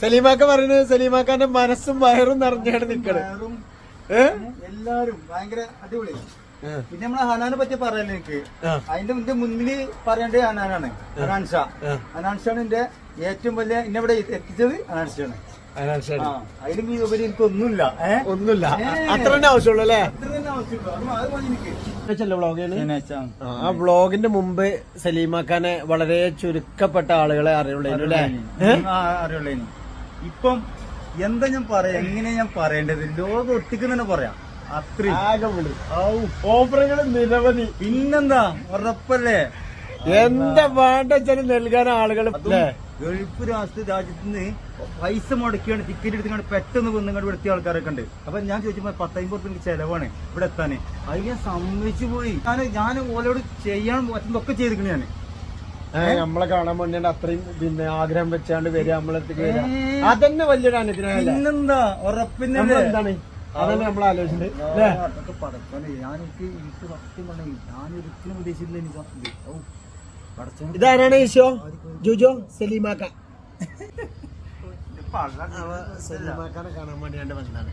സലീമാക്ക പറയുന്നത് സലീമാക്കാന്റെ മനസ്സും വയറും നിറഞ്ഞാണ് നിക്കണേ. എല്ലാരും ഭയങ്കര അടിപൊളി. പിന്നെ നമ്മളെ ഹനാനെ പറ്റി പറയാൻ എനിക്ക് അതിന്റെ മുന്നില് പറയേണ്ടത് ഹനാനാണ്. ഹനാൻഷാണ് എന്റെ ഏറ്റവും വലിയ എന്നെ ഇവിടെ എത്തിച്ചത് ഹനാൻഷാണ്. അതിലും ഈ ഉപരി എനിക്ക് ഒന്നുമില്ല. അത്ര തന്നെ ആവശ്യമുള്ളൂ അല്ലേ? ആ വ്ളോഗിന്റെ മുമ്പ് സലീമാക്കാനെ വളരെ ചുരുക്കപ്പെട്ട ആളുകളെ അറിയുള്ളൂ അല്ലേ? അറിയുള്ളൂ. ഇപ്പം എന്താ ഞാൻ പറയാ, എങ്ങനെയാ ഞാൻ പറയേണ്ടത്? ലോകം ഒട്ടിക്ക് തന്നെ പറയാം. അത്രയും ഓഫറുകൾ നിരവധി. പിന്നെന്താ ഉറപ്പല്ലേ? എന്താ വേണ്ട വെച്ചാലും നൽകാൻ ആളുകൾ ഗൾഫ് രാജ്യത്ത് നിന്ന് പൈസ മുടക്കിയാണ് ടിക്കറ്റ് എടുത്തുകൊണ്ട് പെട്ടെന്ന് വന്നിങ്ങോട്ട് ഇവിടെ എത്തിയ ആൾക്കാരൊക്കെ ഉണ്ട്. അപ്പൊ ഞാൻ ചോദിച്ചപ്പോ 10-50 ചെലവാണ് ഇവിടെ എത്താന്. അത് ഞാൻ സമ്മതിച്ചു പോയി. ഞാൻ ഓലോട് ചെയ്യാൻ പറ്റുന്നതൊക്കെ ചെയ്തിരിക്കണ ഞാൻ. നമ്മളെ കാണാൻ വേണ്ടി അത്രയും പിന്നെ ആഗ്രഹം വെച്ചാണ്ട് വരിക നമ്മളെത്തിക്ക് വരിക. അതന്നെ വലിയൊരു അനുഗ്രഹം. പിന്നെന്താ ഉറപ്പിന്നെ എന്താണ് അതന്നെ നമ്മൾ ആലോചിച്ചിട്ടുണ്ട്. എനിക്ക് സത്യം പറഞ്ഞ ഞാൻ ഒരിക്കലും ഉദ്ദേശിച്ചില്ല. എനിക്ക് ഇതാരാണ് ഈശോ? ജുജോ സലീമാക്ക. സലീമാക്കാനെ കാണാൻ വേണ്ടിയാണ്ട് വന്നതാണ്.